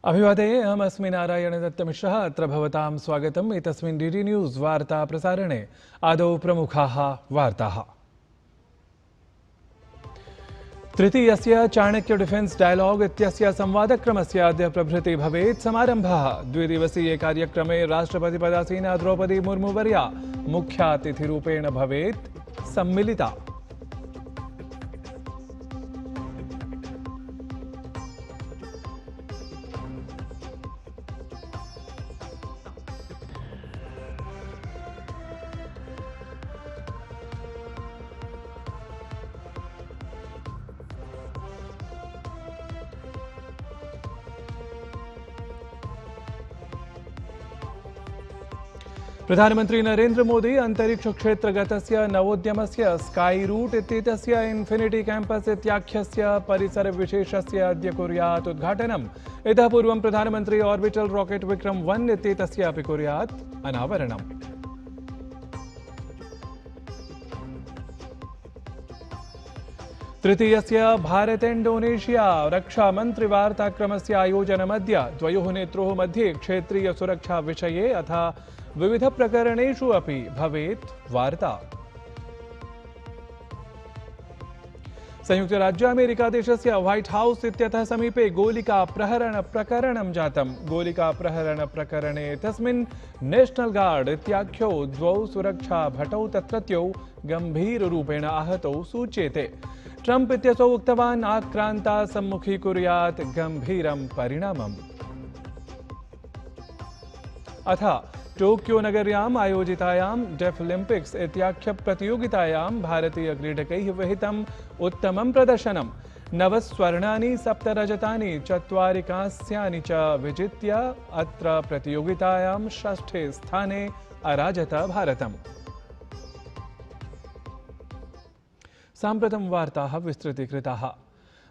अभिवादये, अहमस्मि नारायणदत्तमिश्रः। अत्र भवतां स्वागतम् एतस्मिन् डीडी न्यूज़ वार्ता प्रसारणे। आदौ प्रमुखाः वार्ताः। तृतीयस्य चाणक्य डिफेन्स डायलॉग इत्यस्य संवादक्रमस्य अद्य प्रभृति भवेत् समारम्भः। द्विदिवसीये कार्यक्रमे राष्ट्रपतिपदासीना द्रौपदी मुर्मुवर्या मुख्यातिथिरूपेण भवेत् सम्मिलिता। प्रधानमंत्री नरेंद्र मोदी अंतरिक्ष क्षेत्रगतस्य नवोद्यमस्य स्काई रूट इत्येतस्य इन्फिनिटी कैंपस इत्याख्यस्य परिसर विशेषस्य अद्य कुर्यात् उद्घाटनम्। इतः पूर्वं प्रधानमंत्री ऑर्बिटल रॉकेट विक्रम 1 इत्येतस्य अपि कुर्यात् अनावरणम्। तृतीयस्य भारत इंडोनेशिया रक्षामन्त्रिवार्ताक्रमस्य आयोजनमद्य। द्वयोः नेत्रोः मध्ये क्षेत्रीय सुरक्षा विषये अथ विविध प्रकरणेषु अपि भवेत् वार्ता। संयुक्त राज्य अमेरिका देशस्य व्हाइट हाउस इत्यतः समीपे गोलिका प्रहरण प्रकरणं जातम्। गोलिका प्रहरण प्रकरणे तस्मिन् नेशनल गार्ड इत्याख्यौ द्वौ सुरक्षा भटौ तत्रत्यौ गंभीररूपेण आहतौ सूच्येते। ट्रम्प इत्यसौ उक्तवान् आक्रान्ता सम्मुखीकुर्यात् गंभीरं परिणामम्। अथ टोक्यो नगर्याम् आयोजितायां डेफलिम्पिक्स इत्याख्य प्रतियोगितायां भारतीय क्रीडकैः विहितम् उत्तमं प्रदर्शनम्। 9 स्वर्णानि 7 रजतानि 4 कांस्यानि च विजित्य अत्र प्रतियोगितायां 6ठे स्थाने अराजत भारतम्। साम्प्रतं वार्ताः विस्तृतीकृताः।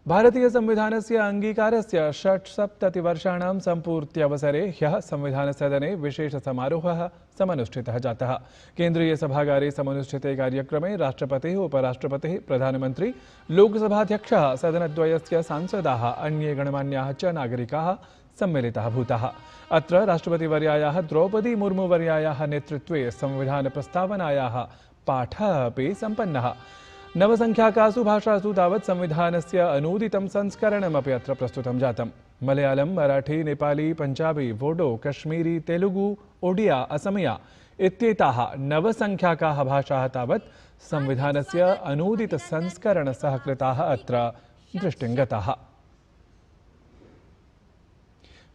भारतीय संविधानस्य अंगीकारस्य 76 सम्पूर्त्यवसरे ह्यः संविधानसदने विशेष समारोहः समनुष्ठितः जातः। केन्द्रीय सभागारे समनुष्ठिते कार्यक्रमे राष्ट्रपतिः, उपराष्ट्रपतिः, प्रधानमन्त्री, लोकसभाध्यक्षः, सदनद्वयस्य सांसदाः, अन्ये गणमान्याः च नागरिकाः सम्मिलिताः भूताः। अत्र राष्ट्रपतिवर्यायाः द्रौपदी मुर्मुवर्यायाः नेतृत्वे संविधान प्रस्तावनायाः पाठः अपि सम्पन्नः। नवसंख्याकासु भाषासु तावत् संविधानस्य अनूदितं संस्करणमपि अत्र प्रस्तुतं जातम्। मलयालम, मराठी, नेपाली, पञ्जाबी, बोडो, कश्मीरी, तेलुगु, ओडिया, असमिया इत्येताः नवसंख्याकाः भाषाः तावत् संविधानस्य अनूदित संस्करणसहकृताः अत्र दृष्टिङ्गताः।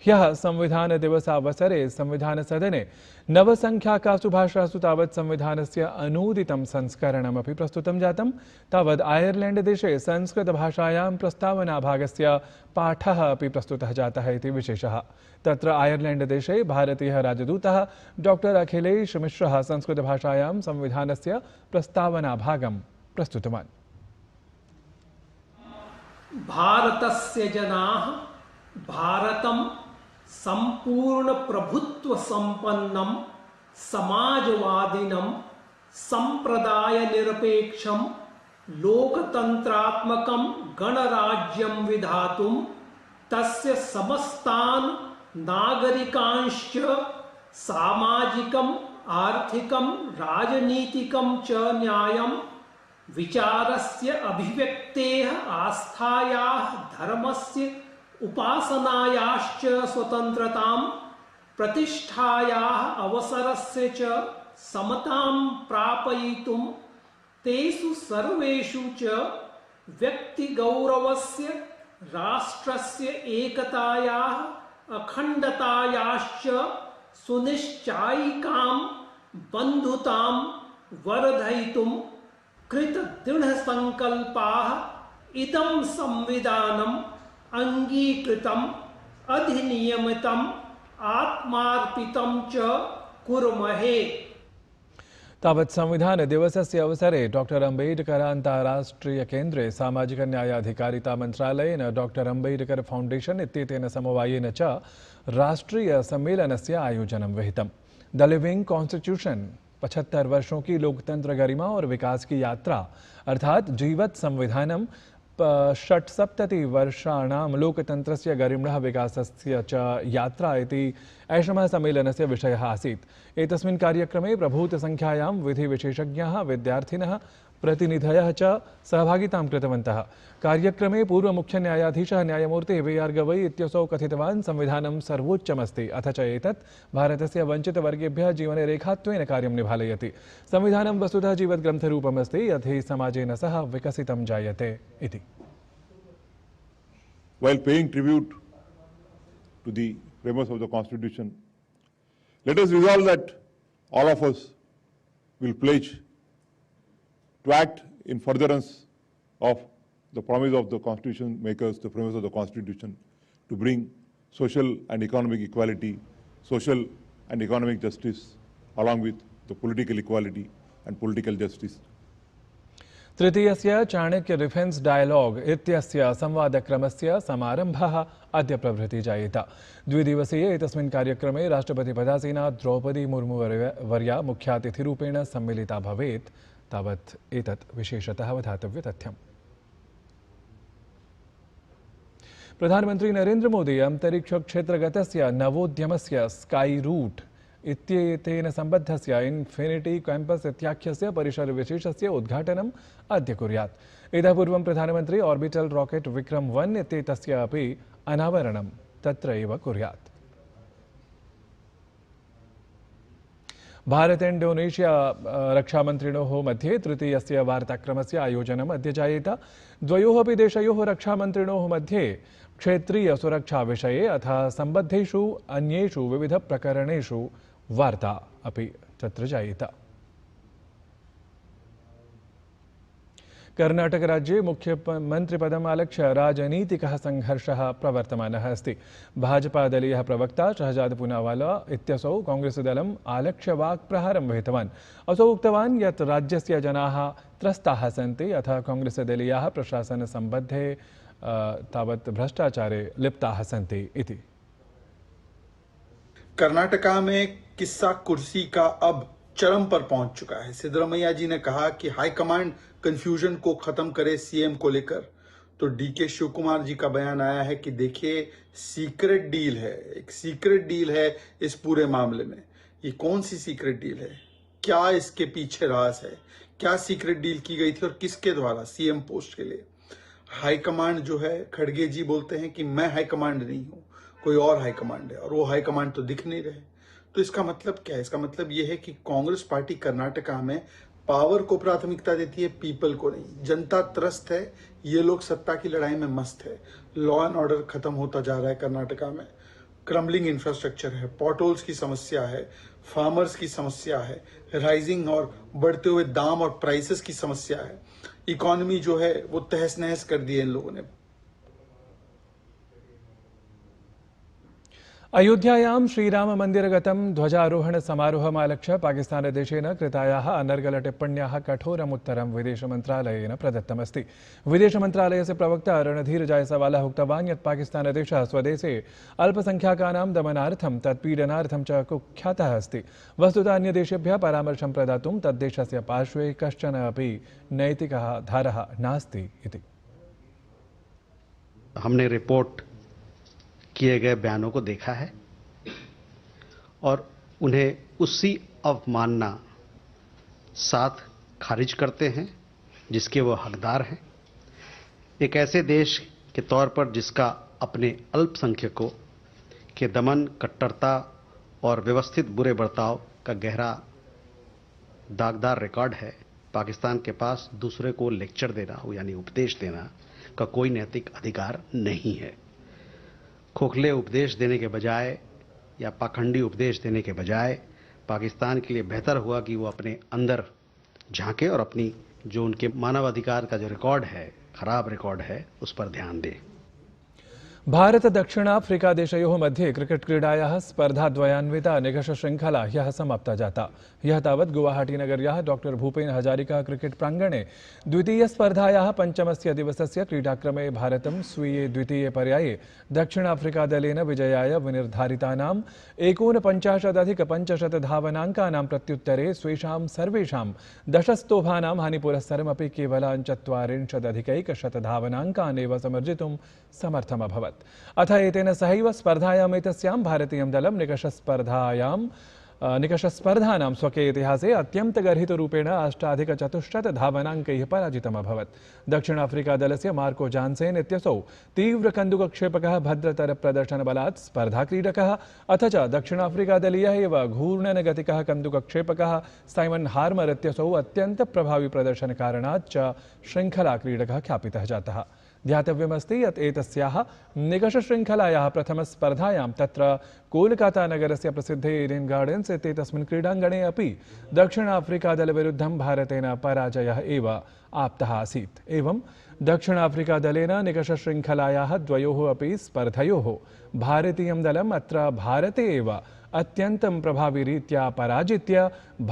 ह्यः संविधान दिवसावसरे संविधान सदने नवसंख्याकासु भाषासु तावत् संविधानस्य अनूदितं संस्करणमपि प्रस्तुतं जातम्। तावत् आयर्लैंड देशे संस्कृत भाषायां प्रस्तावना भागस्य पाठः अपि प्रस्तुतः जातः इति विशेषः। तत्र आयर्लैंड देशे भारतीयः राजदूतः डॉक्टर अखिलेश मिश्रः संस्कृत भाषायां संविधानस्य प्रस्तावना भागं प्रस्तुतवान्। भारतस्य जनाः भारतं संपूर्ण प्रभुत्व संपन्नं समाजवादिनं संप्रदाय निरपेक्षं लोकतंत्रात्मकं गणराज्यं विधातुं तस्य समस्तान् नागरिकांश्च सामाजिकं, आर्थिकं, राजनीतिकं च न्यायं, विचारस्य अभिव्यक्तेः, आस्थायाः, धर्मस्य उपासनायाश्च स्वतन्त्रतां, प्रतिष्ठायाः अवसरस्य च समतां प्रापयितुं तेषु सर्वेषु च व्यक्तिगौरवस्य, राष्ट्रस्य एकतायाः, अखण्डतायाश्च सुनिश्चायिकां बन्धुतां वर्धयितुं कृतदृढसङ्कल्पाः इदं संविधानम् अंगीकृतम्, अधिनियमितम्, आत्मार्पितं च कुर्महे। तावत् संविधानदिवसस्य अवसरे doctor Ambedkar अन्ताराष्ट्रियकेन्द्रे सामाजिकन्यायाधिकारितामन्त्रालयेन doctor Ambedkar Foundation इत्येतेन समवायेन च राष्ट्रियसम्मेलनस्य आयोजनं विहितम्। द लिविंग कॉन्स्टिट्यूशन 75 वर्षों की लोकतंत्र गरिमा और विकास की यात्रा अर्थात जीवत् संविधानम् 76 वर्षाणां लोकतन्त्रस्य गरिम्णः विकासस्य च यात्रा इति ऐषमः सम्मेलनस्य विषयः आसीत्। एतस्मिन् कार्यक्रमे प्रभूतसंख्यायां विधिविशेषज्ञाः, विद्यार्थिनः, प्रतिनिधयः च सहभागितां कृतवन्तः। कार्यक्रमे पूर्वमुख्यन्यायाधीशः न्यायमूर्तिः वी.आर्. गवई इत्यसौ कथितवान् संविधानं सर्वोच्चमस्ति, अथ च एतत् भारतस्य वञ्चितवर्गेभ्यः जीवने रेखात्वेन कार्यं निभालयति। संविधानं वस्तुतः जीवद्ग्रन्थरूपमस्ति, यत् हि समाजेन सह विकसितं जायते इति। While paying tribute to the framers of the Constitution, let us resolve that all of us will pledge to act in furtherance of the promise of the Constitution makers, the framers of the Constitution, to bring social and economic equality, social and economic justice, along with the political equality and political justice. तृतीयस्य Chanakya defence dialogue इत्यस्य संवादक्रमस्य समारम्भः अद्य प्रभृति जायेत। द्विदिवसीये एतस्मिन् कार्यक्रमे राष्ट्रपतिपदासीना द्रौपदी मुर्मू वर्या मुख्यातिथिरूपेण सम्मिलिता भवेत्। तावत् एतत् विशेषतः अवधातव्यतथ्यम्। प्रधानमन्त्री नरेन्द्र मोदी अन्तरिक्षक्षेत्रगतस्य नवोद्यमस्य स्काई रूट इत्येतेन सम्बद्धस्य इन्फिनिटी कैम्पस इत्याख्यस्य परिसरविशेषस्य उद्घाटनम् अद्य कुर्यात्। इतः पूर्वं प्रधानमन्त्री ऑर्बिटल रॉकेट विक्रम 1 इत्येतस्य अपि अनावरणं तत्र एव कुर्यात्। भारत इंडोनेशिया रक्षामन्त्रिणोः मध्ये तृतीयस्य वार्ताक्रमस्य आयोजनम् अद्य जायेत। द्वयोः अपि देशयोः रक्षामन्त्रिणोः मध्ये क्षेत्रीय सुरक्षा विषये अथ सम्बद्धेषु अन्येषु विविधप्रकरणेषु वार्ता अपि तत्र जायेत। कर्नाटकराज्ये मुख्यमन्त्रिपदम् आलक्ष्य राजनीतिकः संघर्षः प्रवर्तमानः अस्ति। भाजपादलीयः प्रवक्ता शहजाद पूनावाला इत्यसौ कांग्रेसदलम् आलक्ष्य वाक्प्रहारं विहितवान्। असौ उक्तवान् यत् राज्यस्य जनाः त्रस्ताः सन्ति, अथ कांग्रेसदलीयाः प्रशासनसम्बद्धे तावत् भ्रष्टाचारे लिप्ताः सन्ति इति। कर्नाटका में किस्सा कुर्सी का अब चरम पर पहुंच चुका है। सिद्धरामैया जी ने कहा कि हाईकमांड कंफ्यूजन को खत्म करे सीएम को लेकर, तो डीके शिव कुमार जी का बयान आया है कि देखिए सीक्रेट डील है, एक सीक्रेट डील है इस पूरे मामले में। ये कौन सी सीक्रेट डील है, क्या इसके पीछे राज है, क्या सीक्रेट डील की गई थी और किसके द्वारा सीएम पोस्ट के लिए। हाईकमांड जो है, खड़गे जी बोलते हैं कि मैं हाईकमांड नहीं हूं, कोई और हाईकमांड है, और वो हाईकमांड तो दिख नहीं रहे। तो इसका मतलब क्या है? इसका मतलब ये है कि कांग्रेस पार्टी कर्नाटका में पावर को प्राथमिकता देती है, पीपल को नहीं। जनता त्रस्त है, ये लोग सत्ता की लड़ाई में मस्त है। लॉ एंड ऑर्डर खत्म होता जा रहा है कर्नाटका में। क्रम्बलिंग इंफ्रास्ट्रक्चर है, पॉटहोल्स की समस्या है, फार्मर्स की समस्या है, राइजिंग और बढ़ते हुए दाम और प्राइसेस की समस्या है। इकोनॉमी जो है वो तहस नहस कर दी है इन लोगों ने। अयोध्यायां श्रीराममन्दिरगतं ध्वजारोहणसमारोहमालक्ष्य पाकिस्तानदेशेन कृतायाः अनर्गलटिप्पण्याः कठोरम् उत्तरं विदेशमन्त्रालयेन प्रदत्तमस्ति। विदेशमन्त्रालयस्य प्रवक्ता रणधीर जायसवालः उक्तवान् यत् पाकिस्तानदेशः स्वदेशे अल्पसंख्याकानां दमनार्थं तत्पीडनार्थं च कुख्यातः अस्ति। वस्तुतः अन्यदेशेभ्यः परामर्शं प्रदातुं तद्देशस्य पार्श्वे कश्चन अपि नैतिकः आधारः नास्ति इति। हमने रिपोर्ट किए गए बयानों को देखा है और उन्हें उसी अवमानना साथ खारिज करते हैं जिसके वो हकदार हैं। एक ऐसे देश के तौर पर जिसका अपने अल्पसंख्यकों के दमन, कट्टरता और व्यवस्थित बुरे बर्ताव का गहरा दागदार रिकॉर्ड है, पाकिस्तान के पास दूसरे को लेक्चर देना हो यानी उपदेश देना का कोई नैतिक अधिकार नहीं है। खोखले उपदेश देने के बजाय या पाखंडी उपदेश देने के बजाय पाकिस्तान के लिए बेहतर हुआ कि वो अपने अंदर झांके और अपनी जो उनके मानवाधिकार का जो रिकॉर्ड है, खराब रिकॉर्ड है, उस पर ध्यान दें। भारत दक्षिणाफ्रिकादेशयोः मध्ये क्रिकेट क्रीडायाः स्पर्धाद्वयान्विता निकषशृङ्खला ह्यः समाप्ता जाता। ह्यः तावत् गुवाहाटीनगर्याः डॉक्टर भूपेन हजारिका क्रिकेट प्राङ्गणे द्वितीयस्पर्धायाः पञ्चमस्य दिवसस्य क्रीडाक्रमे भारतं स्वीये द्वितीये पर्याये दक्षिणाफ्रिकादलेन विजयाय विनिर्धारितानां 49,500 धावनाङ्कानां प्रत्युत्तरे स्वेषां सर्वेषां दशस्तोभानां हानिपुरस्सरमपि केवलान् 40,अधिकैकशत धावनाङ्कान् एव समर्जितुं समर्थमभवत्। अथ एतेन सहैव स्पर्धायामेतस्यां भारतीयं दलं निकषस्पर्धानां स्वकीय इतिहासे अत्यन्तगर्हितरूपेण 8,400 धावनाङ्कैः पराजितमभवत्। दक्षिणाफ्रिकादलस्य मार्को जान्सेन् इत्यसौ तीव्रकन्दुकक्षेपकः भद्रतरप्रदर्शनबलात् स्पर्धाक्रीडकः अथ च दक्षिणाफ्रिकादलीयः एव घूर्णनगतिकः कन्दुकक्षेपकः साइमन् हार्मर् इत्यसौ अत्यन्तप्रभावी प्रदर्शनकारणात् च शृङ्खलाक्रीडकः ख्यापितः जातः। ध्यातव्यमस्ति यत् एतस्याः निकषशृङ्खलायाः प्रथमस्पर्धायां तत्र कोलकातानगरस्य प्रसिद्धे ईडेन् गार्डेन्स् इत्येतस्मिन् क्रीडाङ्गणे अपि दक्षिणाफ्रिकादलविरुद्धं भारतेन पराजयः एव आप्तः आसीत्। एवं दक्षिणाफ्रिकादलेन निकषशृङ्खलायाः द्वयोः अपि स्पर्धयोः भारतीयं दलम् अत्र भारते एव अत्यन्तं प्रभावीरीत्या पराजित्य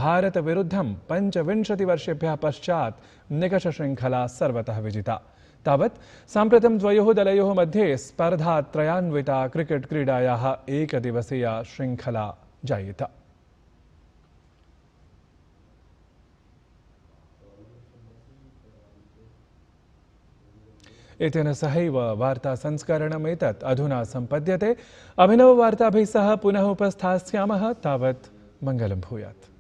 भारतविरुद्धं 25 वर्षेभ्यः पश्चात् निकषशृङ्खला सर्वतः विजिता। तावत् साम्प्रतं द्वयोः दलयोः मध्ये स्पर्धात्रयान्विता क्रिकेट क्रीडायाः एकदिवसीया शृङ्खला जायेत। एतेन सहैव वार्तासंस्करणमेतत् अधुना सम्पद्यते। अभिनववार्ताभिः सह पुनः उपस्थास्यामः। तावत् मङ्गलं भूयात्।